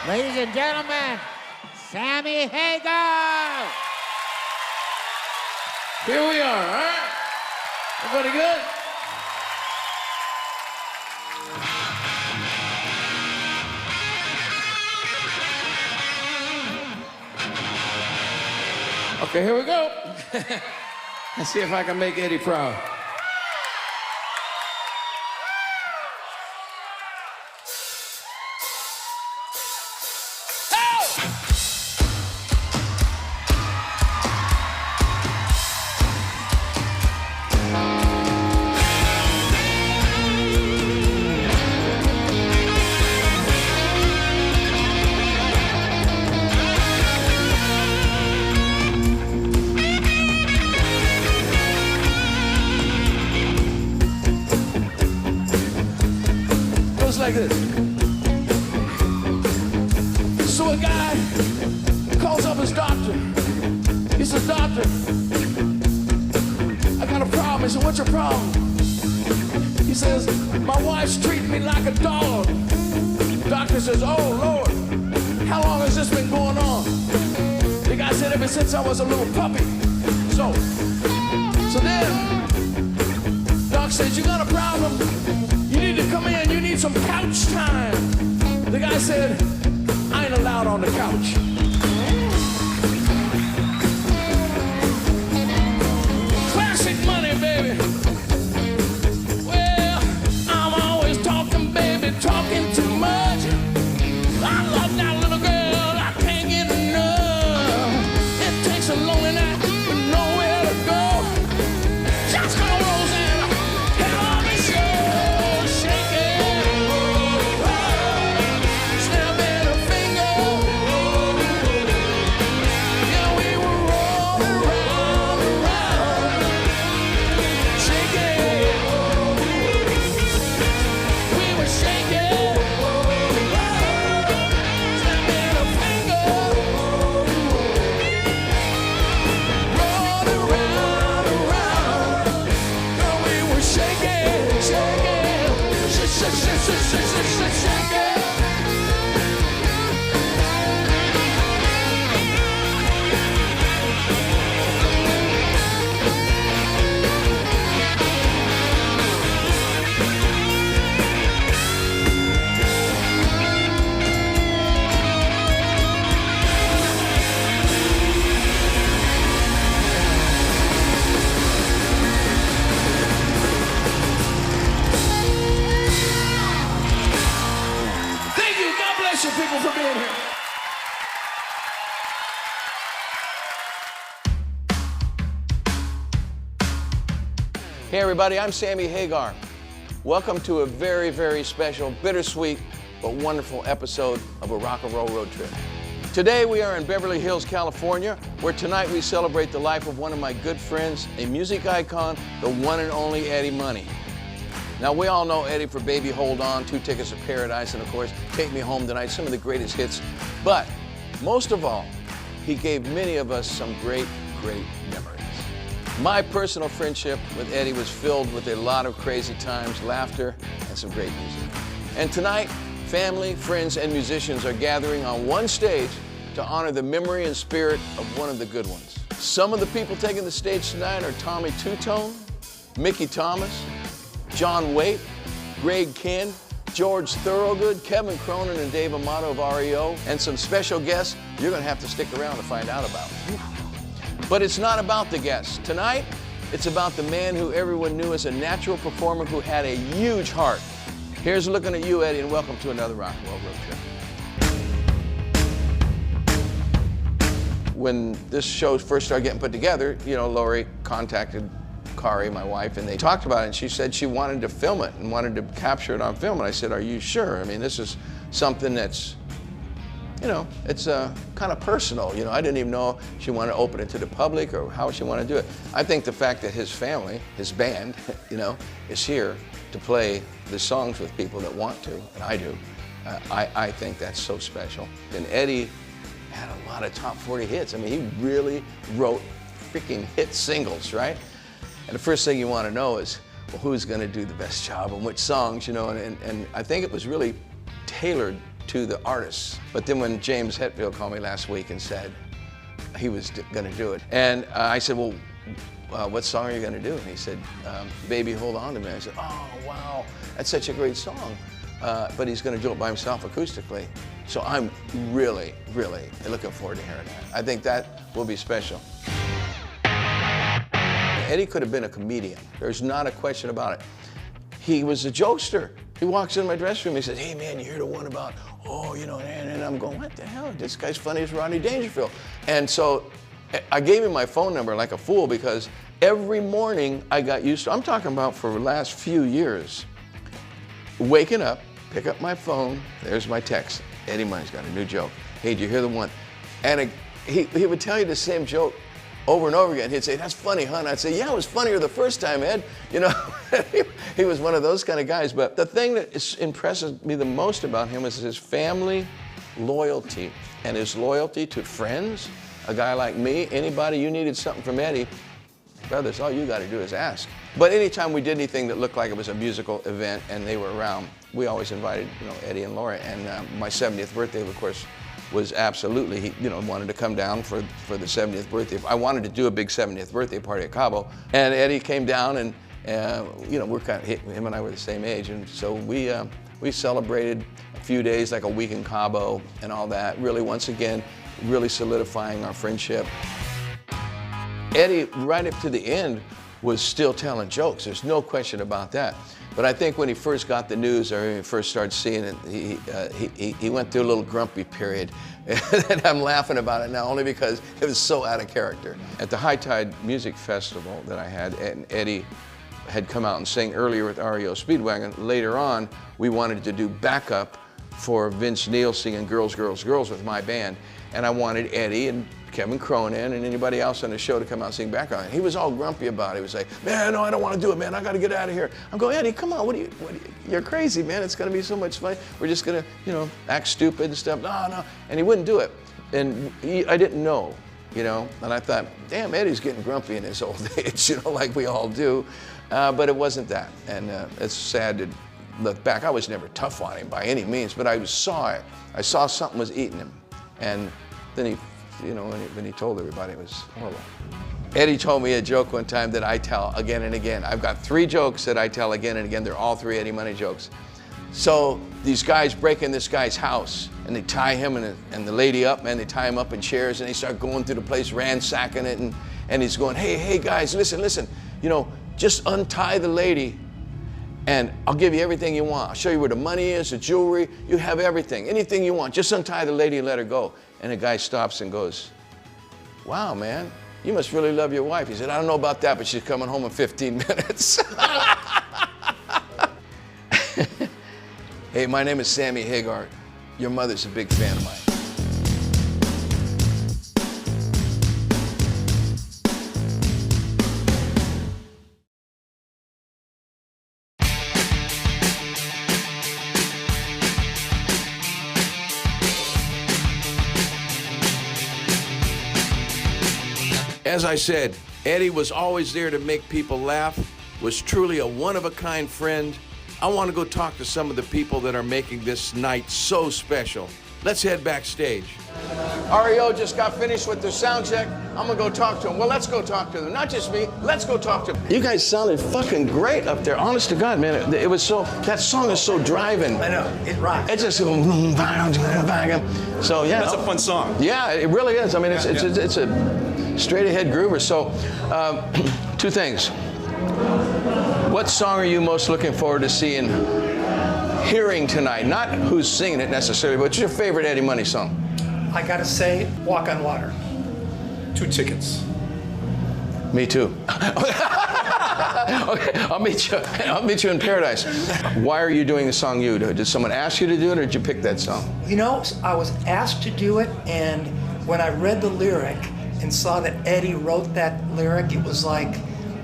Ladies and gentlemen, Sammy Hagar. Here we are, all right? Everybody good? Okay, here we go. Let's see if I can make Eddie proud. Like this. So a guy calls up his doctor. He says, "Doctor, I got a problem." He said, "What's your problem?" He says, "My wife's treating me like a dog." Doctor says, "Oh Lord, how long has this been going on?" The guy said, "Ever since I was a little puppy." So then Doc says, "You got a problem? You need to come in, you need some couch time." The guy said, "I ain't allowed on the couch." Classic money, baby. Well, I'm always talking, baby, talking too much. I love that little girl, I can't get enough. It takes a lonely night with nowhere to go. Just call Rosanna, hell on the show. People for being here. Hey everybody, I'm Sammy Hagar. Welcome to a very, very special, bittersweet, but wonderful episode of a rock and roll road trip. Today we are in Beverly Hills, California, where tonight we celebrate the life of one of my good friends, a music icon, the one and only Eddie Money. Now, we all know Eddie for Baby Hold On, 2 Tickets to Paradise, and of course, Take Me Home Tonight, some of the greatest hits. But most of all, he gave many of us some great, great memories. My personal friendship with Eddie was filled with a lot of crazy times, laughter, and some great music. And tonight, family, friends, and musicians are gathering on one stage to honor the memory and spirit of one of the good ones. Some of the people taking the stage tonight are Tommy Two-Tone, Mickey Thomas, John Waite, Greg Kihn, George Thorogood, Kevin Cronin, and Dave Amato of REO, and some special guests you're going to have to stick around to find out about. But it's not about the guests. Tonight, it's about the man who everyone knew as a natural performer who had a huge heart. Here's looking at you, Eddie, and welcome to another Rock and Roll Road Trip. When this show first started getting put together, you know, Lori contacted Kari, my wife, and they talked about it, and she said she wanted to film it and wanted to capture it on film. And I said, "Are you sure? I mean, this is something that's, you know, it's kind of personal. You know, I didn't even know she wanted to open it to the public or how she wanted to do it." I think the fact that his family, his band, you know, is here to play the songs with people that want to, and I do, I think that's so special. And Eddie had a lot of top 40 hits. I mean, he really wrote freaking hit singles, right? And the first thing you want to know is, well, who's going to do the best job and which songs, you know? And I think it was really tailored to the artists. But then when James Hetfield called me last week and said he was going to do it, and I said, well, what song are you going to do? And he said, Baby, Hold On to Me. I said, oh, wow, that's such a great song. But he's going to do it by himself acoustically. So I'm really, really looking forward to hearing that. I think that will be special. Eddie could have been a comedian. There's not a question about it. He was a jokester. He walks in my dressing room, he says, hey man, you hear the one about, oh, you know, and I'm going, what the hell? This guy's funny as Rodney Dangerfield. And so I gave him my phone number like a fool because every morning I got used to, I'm talking about for the last few years, waking up, pick up my phone, there's my text. Eddie Money's got a new joke. Hey, do you hear the one? And he would tell you the same joke over and over again. He'd say, that's funny, huh? And I'd say, yeah, it was funnier the first time, Ed. You know, he was one of those kind of guys. But the thing that impresses me the most about him is his family loyalty and his loyalty to friends. A guy like me, anybody, you needed something from Eddie, brothers, all you got to do is ask. But anytime we did anything that looked like it was a musical event and they were around, we always invited, you know, Eddie and Laura. And my 70th birthday, of course, was absolutely, he, you know, wanted to come down for the 70th birthday. I wanted to do a big 70th birthday party at Cabo, and Eddie came down, and you know, we're kind of, him and I were the same age, and so we celebrated a few days, like a week in Cabo and all that. Really, once again, really solidifying our friendship. Eddie, right up to the end, was still telling jokes. There's no question about that. But I think when he first got the news, or when he first started seeing it, he went through a little grumpy period. And I'm laughing about it now only because it was so out of character. At the High Tide Music Festival that I had, and Eddie had come out and sang earlier with REO Speedwagon. Later on, we wanted to do backup for Vince Neil singing Girls, Girls, Girls with my band. And I wanted Eddie and Kevin Cronin and anybody else on the show to come out and sing background. He was all grumpy about it. He was like, man, no, I don't want to do it, man. I got to get out of here. I'm going, Eddie, come on. You're crazy, man. It's going to be so much fun. We're just going to, you know, act stupid and stuff. No, no. And he wouldn't do it. And I didn't know, you know. And I thought, damn, Eddie's getting grumpy in his old age, you know, like we all do. But it wasn't that. And it's sad to look back. I was never tough on him by any means, but I saw it. I saw something was eating him. And then he, you know, when he told everybody, it was horrible. Eddie told me a joke one time that I tell again and again. I've got 3 jokes that I tell again and again. They're all 3 Eddie Money jokes. So these guys break in this guy's house and they tie him and the lady up, man. They tie him up in chairs and they start going through the place, ransacking it. And he's going, hey guys, listen. You know, just untie the lady and I'll give you everything you want. I'll show you where the money is, the jewelry. You have everything, anything you want. Just untie the lady and let her go. And the guy stops and goes, wow, man, you must really love your wife. He said, I don't know about that, but she's coming home in 15 minutes. Hey, my name is Sammy Hagar. Your mother's a big fan of mine. As I said, Eddie was always there to make people laugh, was truly a one-of-a-kind friend. I want to go talk to some of the people that are making this night so special. Let's head backstage. REO just got finished with their sound check. I'm gonna go talk to them. Well, let's go talk to them. Not just me, let's go talk to them. You guys sounded fucking great up there. Honest to God, man, it was so, that song is so driving. I know, it rocks. It's just, so yeah. That's a fun song. Yeah, it really is. I mean, it's a straight ahead groover. So, 2 things. What song are you most looking forward to seeing, hearing tonight? Not who's singing it necessarily, but what's your favorite Eddie Money song? I gotta say, Walk on Water. 2 tickets. Me too. Okay, I'll meet you in paradise. Why are you doing the song You? Did someone ask you to do it, or did you pick that song? You know, I was asked to do it, and when I read the lyric and saw that Eddie wrote that lyric, it was like,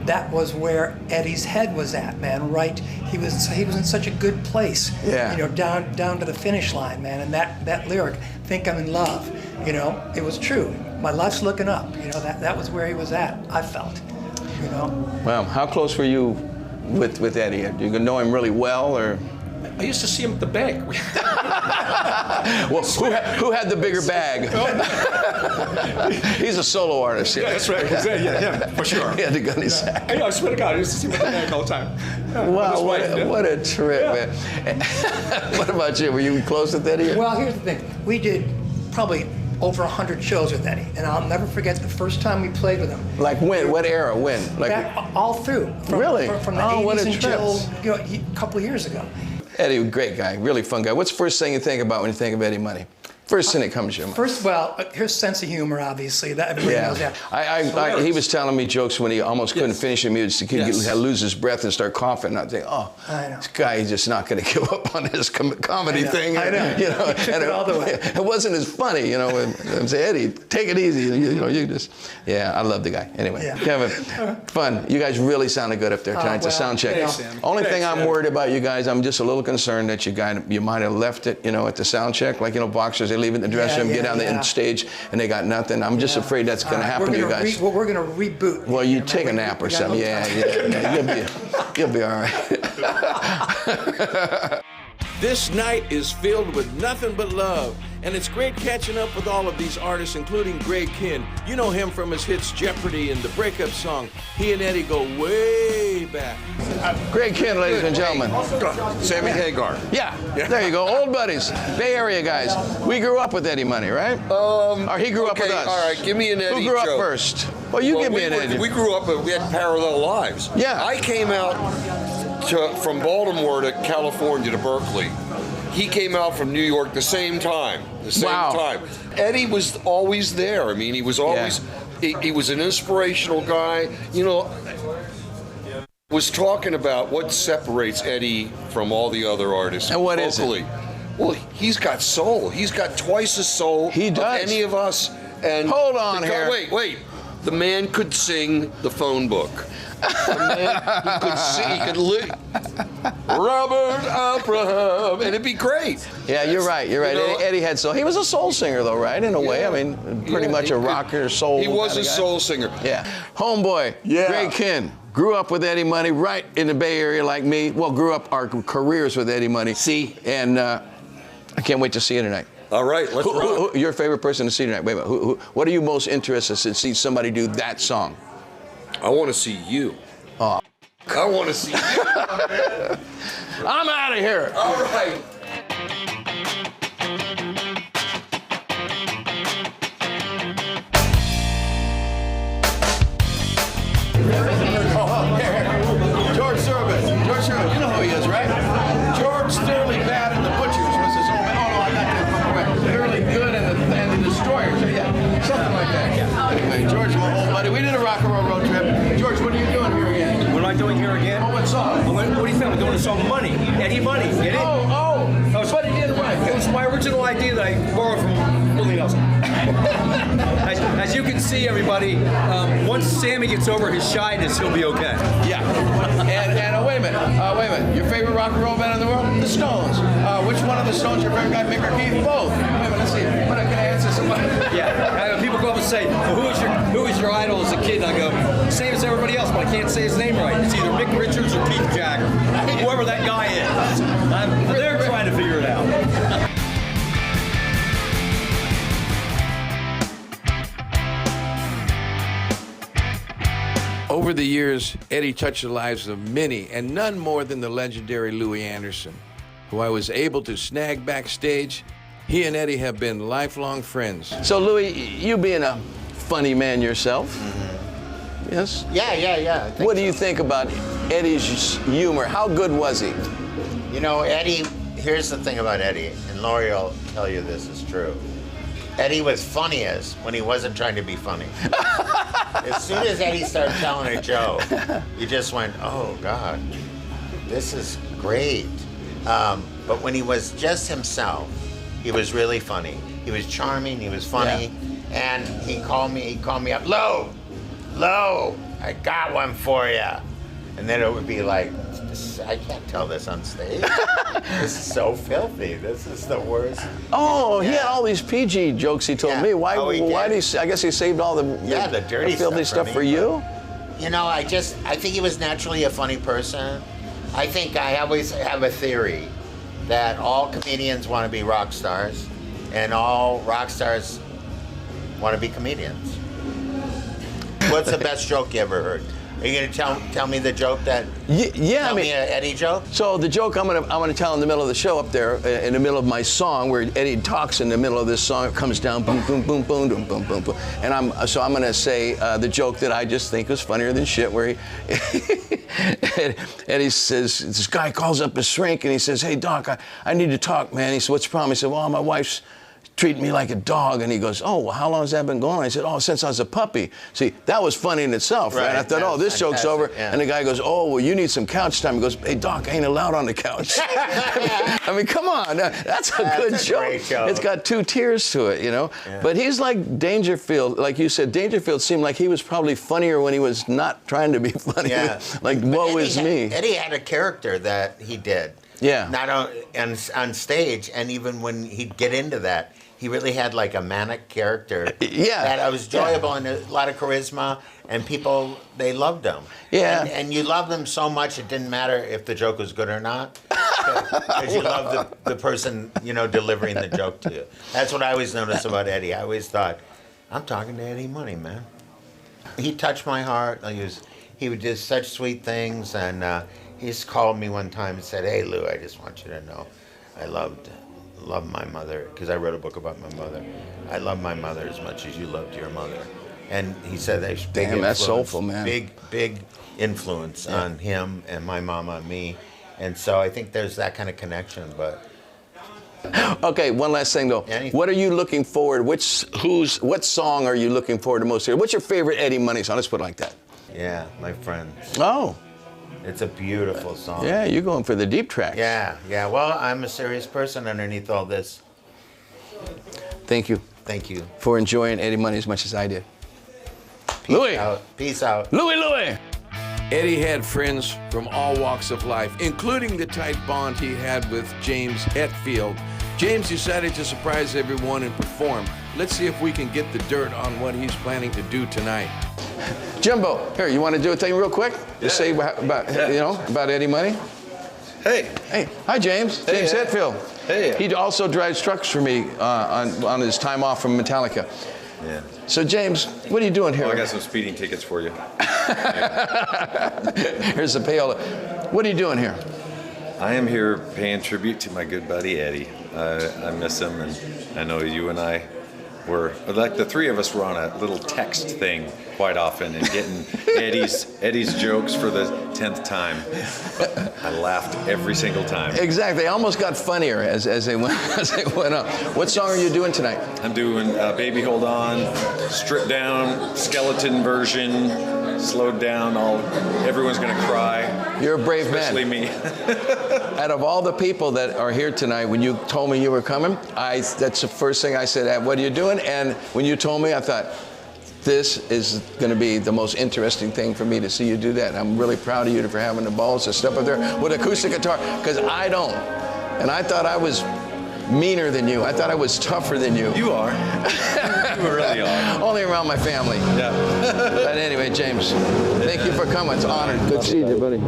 that was where Eddie's head was at, man, right? He was in such a good place, yeah. You know, down to the finish line, man. And that lyric, Think I'm in Love, you know, it was true. My life's looking up, you know, that was where he was at, I felt, you know. Wow, how close were you with Eddie? Do you know him really well, or? I used to see him at the bank. Well, who had the bigger bag? He's a solo artist. Yeah, that's right. Yeah, him, for sure. He had the gunny sack. I swear to God, I used to see him at the bank all the time. Wow, what a trip, man. What about you? Were you close with Eddie? Well, here's the thing. We did probably over 100 shows with Eddie, and I'll never forget the first time we played with him. Like when? What era? When? Like All through. Really? From the 80s until a couple of years ago. Eddie, great guy, really fun guy. What's the first thing you think about when you think of Eddie Money? First thing that comes to your mind. First, well, his sense of humor, obviously. That everybody knows that. He was telling me jokes when he almost couldn't finish a music. He'd lose his breath and start coughing. And I'd think, this guy is just not going to give up on his comedy thing. I know. You know, and all the way. It wasn't as funny, you know. I'd say, Eddie, take it easy. You just, I love the guy. Anyway, Kevin, fun. You guys really sounded good up there tonight. It's a sound check. Only thing I'm worried about, you guys, I'm just a little concerned that you might have left it, at the sound check. Like, boxers, they leave it in the dressing room, get down the stage, and they got nothing. I'm just afraid that's going to happen to you guys. We're going to reboot. Well, you take a nap or something. You'll be all right. This night is filled with nothing but love, and it's great catching up with all of these artists, including Greg Kihn. You know him from his hits Jeopardy and the Breakup Song. He and Eddie go way back. Greg Kihn, ladies and gentlemen. Sammy Hagar. Yeah, there you go. Old buddies, Bay Area guys. We grew up with Eddie Money, right? Or he grew up with us. All right, give me an Eddie Who grew up joke. first? Well, give me an Eddie. We grew up, we had parallel lives. Yeah. I came out from Baltimore to California to Berkeley. He came out from New York the same time. Time. Eddie was always there. I mean, he was always, he was an inspirational guy. Was talking about what separates Eddie from all the other artists. And what is it? Well, he's got soul. He's got twice the soul of any of us. And hold on here. Wait. The man could sing the phone book. The man, he could Robert Abraham, and it'd be great. Yeah, you're right. Eddie had soul. He was a soul singer, though, right? In a way. I mean, pretty much a rocker, soul. He was a soul singer. Yeah. Homeboy, Greg Kihn, grew up with Eddie Money right in the Bay Area like me. Well, grew up our careers with Eddie Money. And I can't wait to see you tonight. All right, let's rock. Your favorite person to see tonight? Wait a minute. What are you most interested to see somebody do that song? I want to see you. Oh. I want to see you. I'm out of here. All right. George Thurman, you know who he is, right? George Thoroughly Bad and the Butchers was his own. Oh, no, I got that from away. Thoroughly Good and the Destroyers. Something like that. Anyway, George, my old buddy, we did a rock and roll road trip. George, what are you doing here again? What am I doing here again? Oh, what song? What do you think? I'm doing a song, Money. Eddie Money. Get it? But he did right. It was my original idea that I borrowed from Willie Nelson. As you can see, everybody, once Sammy gets over his shyness, he'll be okay. Yeah. And wait a minute. Your favorite rock and roll band in the world? The Stones. Which one of the Stones your favorite guy, Mick or Keith? Both. Wait a minute, let's see. Can I answer somebody? Yeah. People go up and say, well, who was your idol as a kid? And I go, same as everybody else, but I can't say his name right. It's either Mick Richards or Keith Jagger. Whoever that guy is. They're trying to figure it out. Over the years, Eddie touched the lives of many, and none more than the legendary Louis Anderson, who I was able to snag backstage. He and Eddie have been lifelong friends. So, Louis, you being a funny man yourself, yes? Yeah. What do you think about Eddie's humor? How good was he? Eddie, here's the thing about Eddie, and Laurie will tell you this is true. Eddie was funniest when he wasn't trying to be funny. As soon as Eddie started telling a joke, you just went, oh, God, this is great. But when he was just himself, he was really funny. He was charming, he was funny, and he called me up, Lo, I got one for you. And then it would be like, I can't tell this on stage. This is so filthy. This is the worst. Oh, he had all these PG jokes he told me. Why did he? I guess he saved all the dirty filthy stuff for you. I think he was naturally a funny person. I think I always have a theory that all comedians want to be rock stars, and all rock stars want to be comedians. What's the best joke you ever heard? Are you gonna tell me the joke that? Yeah, tell me an Eddie joke. So the joke I'm gonna tell in the middle of the show up there, in the middle of my song, where Eddie talks in the middle of this song, it comes down, boom, boom, boom, boom, boom, boom, boom, boom, and I'm gonna say the joke that I just think was funnier than shit, where Eddie says, this guy calls up his shrink and he says, "Hey Doc, I need to talk, man." He said, "What's the problem?" He said, "Well, my wife's treating me like a dog." And he goes, "Oh, well, how long has that been going on?" I said, "Oh, since I was a puppy." See, that was funny in itself, right? I thought, oh, this joke's over. Yeah. And the guy goes, "Oh, well, you need some couch time." He goes, "Hey, Doc, I ain't allowed on the couch." I mean, come on. That's a good joke. Great joke. It's got two tiers to it, you know? Yeah. But he's like Dangerfield. Like you said, Dangerfield seemed like he was probably funnier when he was not trying to be funny. Yeah. Like, But woe Eddie is me. Eddie had a character that he did. Yeah. Not on stage, and even when he'd get into that, he really had like a manic character. Yeah. That was enjoyable and a lot of charisma, and people, they loved him. Yeah. And you loved them so much, it didn't matter if the joke was good or not, because you loved the person, you know, delivering the joke to you. That's what I always noticed about Eddie. I always thought, I'm talking to Eddie Money, man. He touched my heart. He would do such sweet things, and he just called me one time and said, "Hey Lou, I just want you to know, I love my mother, because I wrote a book about my mother. I love my mother as much as you loved your mother." And he said there's big Damn, that's influence, soulful, man. Big influence on him and my mama and me. And so I think there's that kind of connection. But Okay, one last thing though. Anything. What are you looking forward? What song are you looking forward to most here? What's your favorite Eddie Money song? Let's put it like that. yeah, my friend, Oh, it's a beautiful song. yeah, you're going for the deep tracks. Yeah. Well, I'm a serious person underneath all this. Thank you Thank you. for enjoying Eddie Money as much as I did. Louis. Peace out. Louis. Eddie had friends from all walks of life, including the tight bond he had with James Hfield. James decided to surprise everyone and perform. Let's see if we can get the dirt on what he's planning to do tonight. Jimbo, here, you want to do a thing real quick? Just say about Eddie Money? Hey. Hey, hi James. James Hey. Hetfield. Hey. He also drives trucks for me on his time off from Metallica. Yeah. So James, what are you doing here? Well, I got some speeding tickets for you. Here's the payola. What are you doing here? I am here paying tribute to my good buddy Eddie. I miss him, and I know you and I were, like the three of us were on a little text thing quite often and getting Eddie's jokes for the 10th time. I laughed every single time. Exactly. They almost got funnier as they went up. What song are you doing tonight? I'm doing Baby Hold On, stripped down, skeleton version, slowed down, everyone's gonna cry. You're a brave Especially man. me. Out of all the people that are here tonight, when you told me you were coming, that's the first thing I said, "What are you doing?" And when you told me, I thought, this is going to be the most interesting thing for me to see you do that. I'm really proud of you for having the balls to step up there with acoustic guitar, because I don't. And I thought I was meaner than you. I thought I was tougher than you. You are. You really are. Only around my family. Yeah. But anyway, James, thank you for coming. It's an honor. Good seeing you, buddy.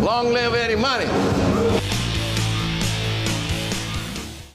Long live Eddie Money.